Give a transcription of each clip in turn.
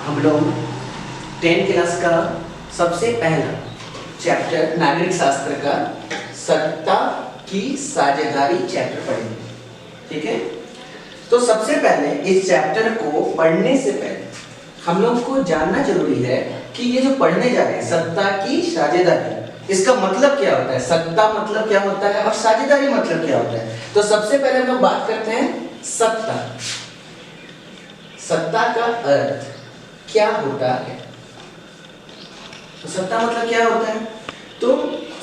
हम लोग 10th class का सबसे पहला चैप्टर नागरिक शास्त्र का सत्ता की साझेदारी चैप्टर पढ़ेंगे। ठीक है, तो सबसे पहले इस चैप्टर को पढ़ने से पहले हम लोग को जानना जरूरी है कि ये जो पढ़ने जा रहे हैं सत्ता की साझेदारी, इसका मतलब क्या होता है, सत्ता मतलब क्या होता है और साझेदारी मतलब क्या होता है। तो सबसे पहले हम लोग बात करते हैं सत्ता। सत्ता का अर्थ क्या होता है? तो सत्ता मतलब क्या होता है? तो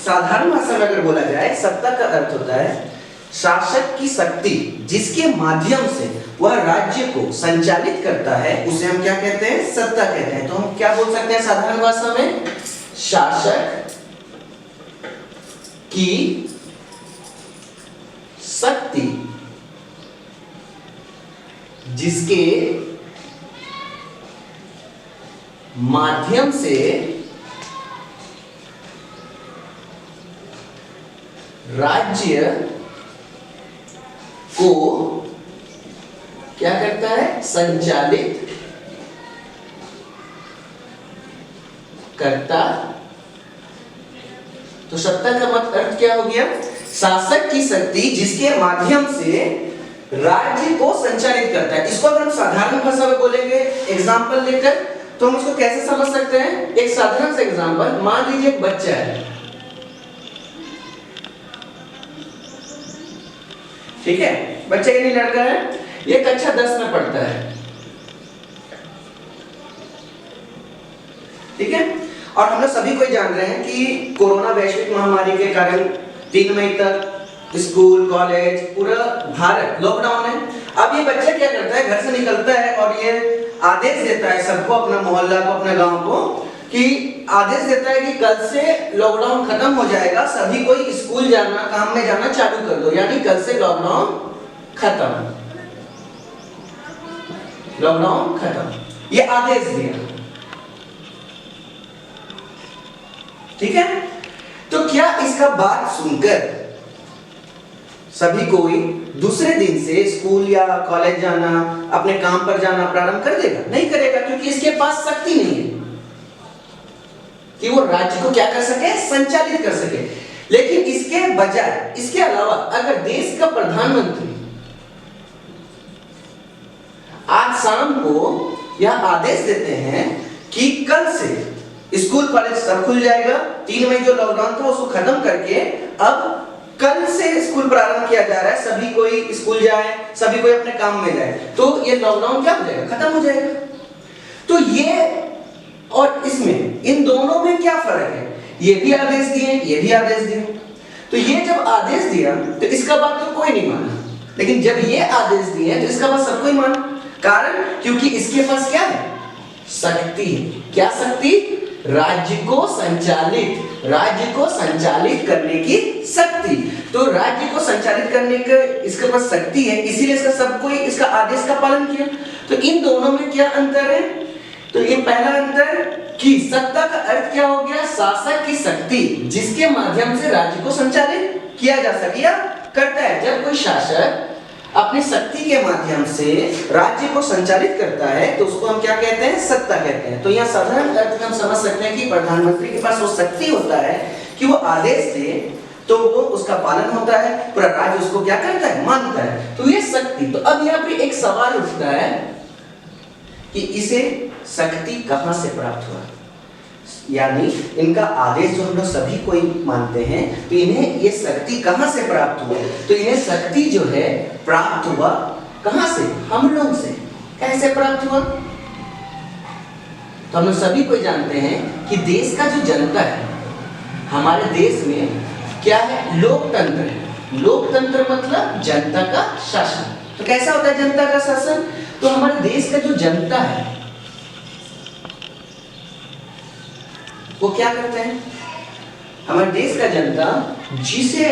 साधारण भाषा में अगर बोला जाए, सत्ता का अर्थ होता है शासक की शक्ति जिसके माध्यम से वह राज्य को संचालित करता है, उसे हम क्या कहते हैं? सत्ता कहते हैं। तो हम क्या बोल सकते हैं साधारण भाषा में? शासक की शक्ति जिसके माध्यम से राज्य को क्या करता है? संचालित करता। तो सत्ता का मतलब अर्थ क्या हो गया? शासक की शक्ति जिसके माध्यम से राज्य को संचालित करता है। इसको अगर हम साधारण भाषा में बोलेंगे एग्जाम्पल लेकर, तो हम इसको कैसे समझ सकते हैं? एक साधारण सा एग्जाम्पल, मान लीजिए एक बच्चा है, ठीक है, बच्चा यानी लड़का है, ये कक्षा 10 में पढ़ता है, ठीक है। और हम लोग सभी को जान रहे हैं कि कोरोना वैश्विक महामारी के कारण 3 मई तक स्कूल कॉलेज पूरा भारत लॉकडाउन है। अब ये बच्चा क्या करता है? घर से निकलता है और ये आदेश देता है सबको, अपना मोहल्ला को, अपना गांव को, कि आदेश देता है कि कल से लॉकडाउन खत्म हो जाएगा, सभी कोई स्कूल जाना, काम में जाना चालू कर दो, यानी कल से लॉकडाउन खत्म, लॉकडाउन खत्म, ये आदेश दिया, ठीक है। तो क्या इसका बात सुनकर सभी कोई दूसरे दिन से स्कूल या कॉलेज जाना, अपने काम पर जाना प्रारंभ कर देगा? नहीं करेगा, क्योंकि इसके पास शक्ति नहीं है कि वो राज्य को क्या कर सके? संचालित कर सके। लेकिन इसके बजाय, इसके अलावा अगर देश का प्रधानमंत्री आज शाम को यह आदेश देते हैं कि कल से स्कूल कॉलेज सब खुल जाएगा, 3 मई जो लॉकडाउन था उसको खत्म करके अब कल से स्कूल प्रारंभ किया जा रहा है, सभी कोई स्कूल जाए, सभी कोई अपने काम में जाए, तो ये लॉकडाउन क्या हो जाएगा? खत्म हो जाएगा। तो ये और इसमें, इन दोनों में क्या फर्क है? ये भी आदेश दिए, ये भी आदेश दिए। तो ये जब आदेश दिया तो इसका बात तो कोई नहीं माना, लेकिन जब ये आदेश दिए तो इसका बात सबको ही माना। कारण क्योंकि इसके पास क्या है? शक्ति है। क्या शक्ति? राज्य को संचालित करने की शक्ति। तो राज्य को संचालित करने का इसके पास शक्ति है, इसीलिए इसका सब कोई इसका आदेश का पालन किया। तो इन दोनों में क्या अंतर है? तो ये पहला अंतर कि सत्ता का अर्थ क्या हो गया? शासक की शक्ति जिसके माध्यम से राज्य को संचालित किया जा सके या करता है। जब कोई शासक अपनी शक्ति के माध्यम से राज्य को संचालित करता है तो उसको हम क्या कहते हैं? सत्ता कहते हैं। तो यहाँ साधारण अर्थ में हम समझ सकते हैं कि प्रधानमंत्री के पास वो शक्ति होता है कि वो आदेश दे तो वो उसका पालन होता है, पूरा राज्य उसको क्या करता है? मानता है। तो ये शक्ति। तो अब यहाँ पे एक सवाल उठता है कि इसे शक्ति कहां से प्राप्त हुआ? यानी इनका आदेश जो हम लोग सभी कोई मानते हैं, तो इन्हें ये शक्ति कहां से प्राप्त हुआ? तो इन्हें शक्ति जो है प्राप्त हुआ कहां से? हम लोग से। कैसे प्राप्त हुआ? तो हम लोग सभी कोई जानते हैं कि देश का जो जनता है, हमारे देश में क्या है? लोकतंत्र है। लोकतंत्र मतलब जनता का शासन। तो कैसा होता है जनता का शासन? तो हमारे देश का जो जनता है वो क्या करते हैं? हमारे देश का जनता जिसे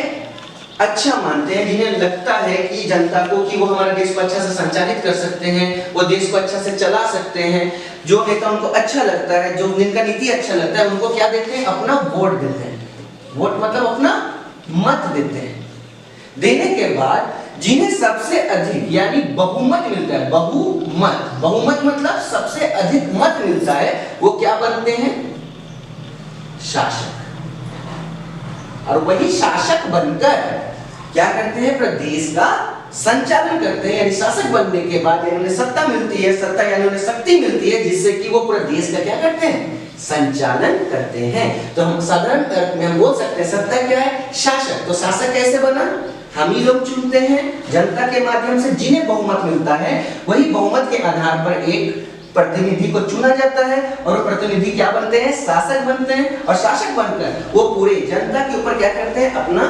अच्छा मानते हैं, जिन्हें लगता है कि जनता को कि वो हमारे देश को अच्छा से संचालित कर सकते हैं, वो देश को अच्छा से चला सकते हैं, जो नेता उनको अच्छा लगता है, जो जिनका नीति अच्छा लगता है, उनको क्या देते हैं? अपना वोट देते हैं। वोट मतलब अपना मत देते हैं। देने के बाद जिन्हें सबसे अधिक यानी बहुमत मिलता है, बहुमत मतलब सबसे अधिक मत मिलता है, वो क्या बनते हैं? शासक। और वही शासक बनकर क्या करते हैं? प्रदेश का संचालन करते हैं। यानी शासक बनने के बाद उन्हें सत्ता मिलती है, सत्ता यानी उन्हें शक्ति मिलती है, जिससे कि वो पूरे देश का क्या करते हैं? संचालन करते हैं। तो हम साधारण अर्थ में हम बोल सकते हैं सत्ता क्या है? शासक। तो शासक कैसे बना? हम ही लोग चुनते हैं जनता के माध्यम से। जिन्हें बहुमत मिलता है वही बहुमत के आधार पर एक प्रतिनिधि को चुना जाता है, और प्रतिनिधि क्या बनते हैं? शासक बनते हैं। और शासक बनकर वो पूरे जनता के ऊपर क्या करते हैं? अपना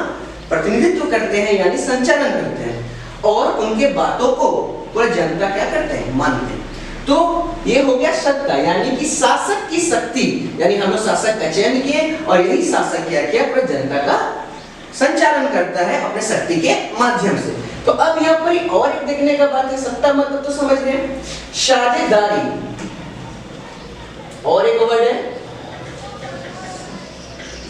प्रतिनिधित्व करते हैं, यानी संचालन करते हैं, और उनके बातों को पूरी जनता क्या करते हैं? मानते हैं। तो ये हो गया सत्ता, यानी कि शासक की शक्ति। यानी हम लोग शासक का चयन किए और यही शासक क्या किया? पूरी जनता का संचालन करता है अपने शक्ति के माध्यम से। तो अब यहाँ पर और एक देखने का बात है, सत्ता मतलब तो समझ गए, साझेदारी और एक वर्ड है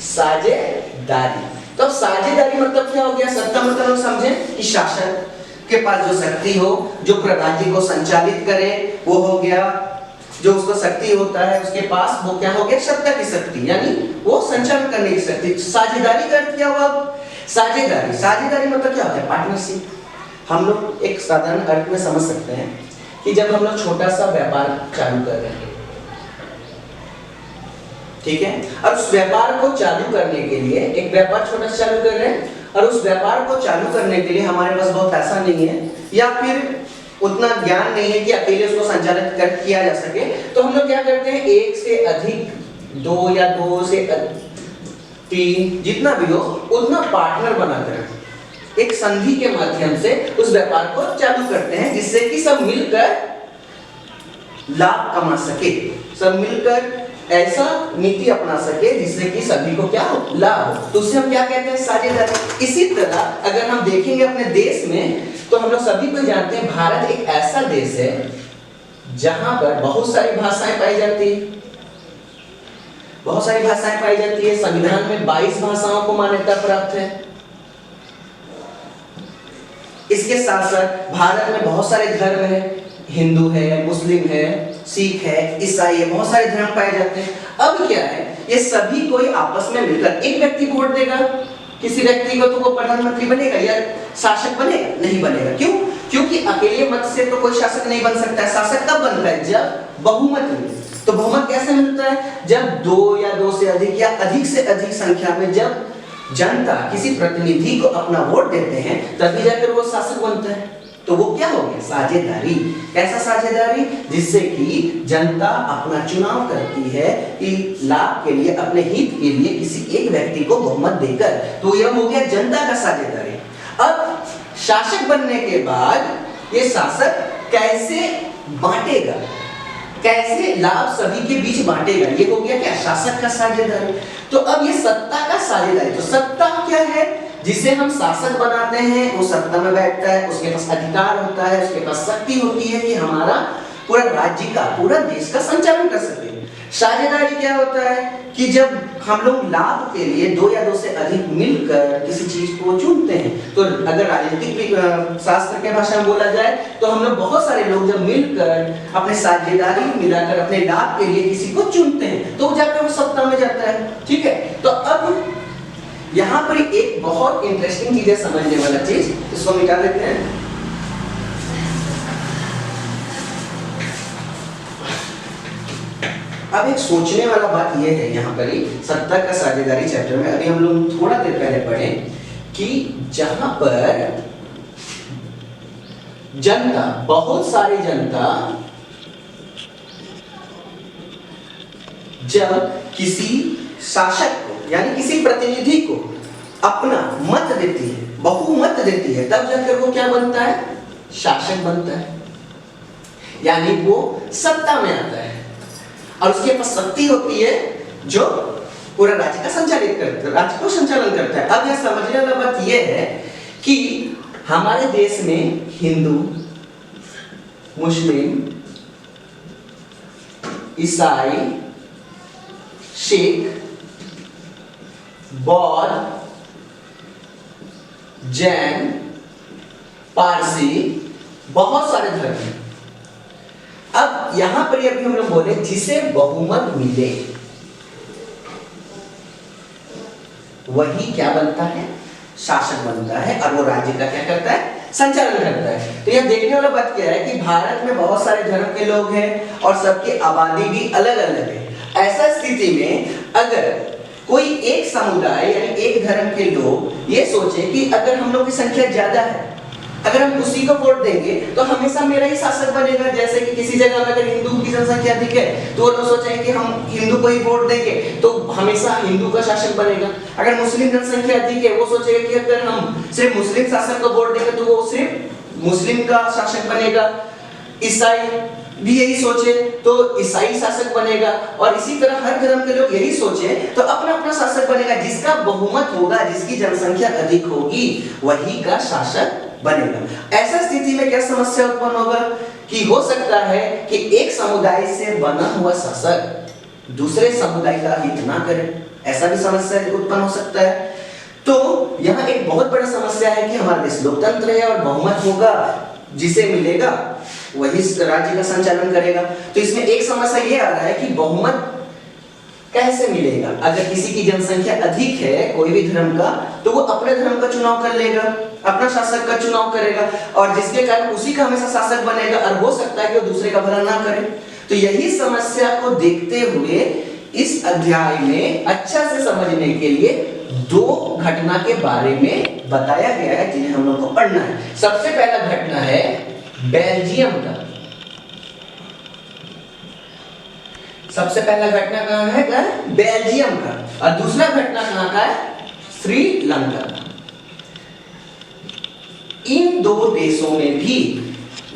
साझेदारी। तो साझेदारी मतलब क्या हो गया? सत्ता मतलब हम समझे कि शासक के पास जो शक्ति हो, जो पूरे राज्य को संचालित करे, वो हो गया। जो उसको शक्ति होता है उसके पास, वो क्या हो गया? सत्ता की शक्ति, यानी वो संचालन करने की शक्ति। साझेदारी का अर्थ क्या हुआ? साझेदारी मतलब क्या होता है? पार्टनरशिप। हम लोग एक साधारण अर्थ में समझ सकते हैं कि जब हम लोग छोटा सा व्यापार चालू कर रहे हैं, ठीक है, और उस व्यापार को चालू करने के लिए एक व्यापार छोटा सा चालू कर रहे हैं, और उस व्यापार को चालू करने के लिए हमारे पास बहुत पैसा नहीं है, या फिर उतना ज्ञान नहीं है कि अकेले उसको संचालित किया जा सके, तो हम लोग क्या करते हैं? एक से अधिक, दो या दो से तीन, जितना भी हो उतना पार्टनर बनाकर एक संधि के माध्यम से उस व्यापार को चालू करते हैं, जिससे कि सब मिलकर लाभ कमा सके, सब मिलकर ऐसा नीति अपना सके जिससे कि सभी को क्या हो? लाभ हो। तो उसे हम क्या कहते हैं? साझेदारी। इसी तरह अगर हम देखेंगे अपने देश में, तो हम लोग सभी को जानते हैं भारत एक ऐसा देश है जहां पर बहुत सारी भाषाएं पाई जाती है, बहुत सारी भाषाएं पाई जाती है। संविधान में 22 भाषाओं को मान्यता प्राप्त है। इसके साथ साथ भारत में बहुत सारे धर्म है, हिंदू है, मुस्लिम है, सिख है, ईसाई है, बहुत सारे धर्म पाए जाते हैं। अब क्या है? ये सभी कोई आपस में मिलकर, एक व्यक्ति वोट देगा किसी व्यक्ति को, तो वो प्रधानमंत्री बनेगा या शासक बनेगा? नहीं बनेगा। क्यों? क्योंकि अकेले मत से तो कोई शासक नहीं बन सकता है। शासक कब बनता है? जब बहुमत मिले। तो बहुमत कैसे मिलता है? जब दो या दो से अधिक या अधिक से अधिक संख्या में जब जनता किसी प्रतिनिधि को अपना वोट देते हैं, तभी जाकर वो शासक बनता है। तो वो क्या हो गया? साझेदारी। कैसा साझेदारी? जिससे कि जनता अपना चुनाव करती है कि लाभ के लिए, अपने हित के लिए किसी एक व्यक्ति को बहुमत देकर, तो यह हो गया जनता का साझेदारी। अब शासक बनने के बाद ये शासक कैसे बांटेगा, कैसे लाभ सभी के बीच बांटेगा, ये हो गया क्या? शासक का साझेदारी। तो अब ये सत्ता का साझेदारी। तो सत्ता क्या है? जिसे हम शासक बनाते हैं, वो सत्ता में बैठता है, उसके पास अधिकार होता है, उसके पास शक्ति होती है कि हमारा पूरा राज्य का, पूरा देश का संचालन कर सके। साझेदारी क्या होता है? कि जब हम लोग लाभ के लिए दो या दो से अधिक मिलकर किसी चीज को चुनते हैं, तो अगर राजनीतिक शास्त्र के भाषा में बोला जाए, तो हम लोग बहुत सारे लोग जब मिलकर अपने साझेदारी मिलाकर अपने लाभ के लिए किसी को चुनते हैं, तो जाकर वो सत्ता में जाता है। ठीक है, तो अब यहाँ पर एक बहुत इंटरेस्टिंग चीज है, समझने वाला चीज, इसको मिटा देते हैं। अब एक सोचने वाला बात यह है यहाँ पर ही सत्ता का साझेदारी चैप्टर में, अभी हम लोग थोड़ा देर पहले पढ़े कि जहां पर जनता, बहुत सारी जनता जब किसी शासक को यानी किसी प्रतिनिधि को अपना मत देती है, बहुमत देती है, तब जाकर वो क्या बनता है? शासक बनता है, यानी वो सत्ता में आता है और उसके पास शक्ति होती है जो पूरा राज्य का संचालित करता है, राज्य को संचालन करता है। अब यह समझने वाला बात यह है कि हमारे देश में हिंदू, मुस्लिम, ईसाई, सिख, बौद्ध, जैन, पारसी, बहुत सारे धर्म हैं। अब यहां पर अभी हम लोग बोले जिसे बहुमत मिले वही क्या बनता है, शासक बनता है, और वो राज्य का क्या करता है, संचालन करता है। तो यह देखने वाला बात क्या है कि भारत में बहुत सारे धर्म के लोग हैं और सबकी आबादी भी अलग अलग है। ऐसा स्थिति में अगर कोई एक समुदाय यानी एक धर्म के लोग ये सोचे कि अगर हम लोग की संख्या ज्यादा है, अगर हम उसी को वोट देंगे तो हमेशा मेरा ही शासक बनेगा। जैसे कि किसी जगह में अगर हिंदू की जनसंख्या अधिक है तो वो लोग सोचेंगे कि हम हिंदू को ही वोट देंगे तो हमेशा हिंदू का शासक बनेगा। अगर मुस्लिम जनसंख्या अधिक है वो सोचेगा कि अगर हम सिर्फ मुस्लिम शासक को वोट देंगे तो वो सिर्फ मुस्लिम का शासक बनेगा। ईसाई भी यही सोचे तो ईसाई शासक बनेगा, और इसी तरह हर धर्म के लोग यही सोचे तो अपना अपना शासक बनेगा। जिसका बहुमत होगा, जिसकी जनसंख्या अधिक होगी, वही का शासक बनेगा। ऐसा स्थिति में क्या समस्या उत्पन्न होगा कि हो सकता है कि एक समुदाय से बना हुआ शासक दूसरे समुदाय का हित ना करे, ऐसा भी समस्या उत्पन्न हो सकता है। तो यहाँ एक बहुत बड़ा समस्या है कि हमारा देश लोकतंत्र है और बहुमत होगा, जिसे मिलेगा वही राज्य का संचालन करेगा। तो इसमें एक समस्या ये आ रहा है कि बहुमत कैसे मिलेगा। अगर किसी की जनसंख्या अधिक है कोई भी धर्म का, तो वो अपने धर्म का चुनाव कर लेगा, अपना शासक का चुनाव करेगा, और जिसके कारण उसी का हमेशा शासक बनेगा, और हो सकता है कि वो दूसरे का भला ना करे। तो यही समस्या को देखते हुए इस अध्याय में अच्छा से समझने के लिए दो घटना के बारे में बताया गया है जिन्हें हम लोग को पढ़ना है। सबसे पहला घटना है बेल्जियम का। सबसे पहला घटना कहाँ है क्या? बेल्जियम का। और दूसरा घटना कहाँ का है? श्रीलंका का। इन दो देशों में भी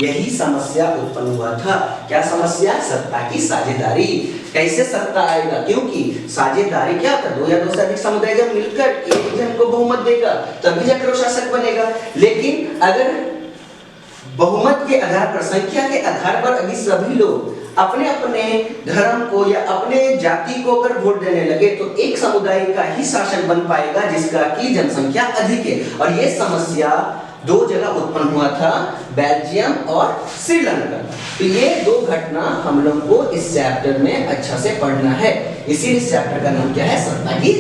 यही समस्या उत्पन्न हुआ था। क्या समस्या? सत्ता की साझेदारी। कैसे सत्ता आएगा? क्योंकि साझेदारी क्या था, दो या दो से अधिक समुदाय जब मिलकर एक जन को बहुमत देगा तभी जाकर वो शासक बनेगा। लेकिन अगर बहुमत के आधार पर, संख्या के आधार पर अभी सभी लोग अपने अपने धर्म को या अपने जाति को अगर वोट देने लगे तो एक समुदाय का ही शासक बन पाएगा जिसका की जनसंख्या अधिक है। और ये समस्या दो जगह उत्पन्न हुआ था, बेल्जियम और श्रीलंका। तो ये दो घटना हम लोग को इस चैप्टर में अच्छा से पढ़ना है। इसी चैप्टर का नाम क्या है? सत्ता की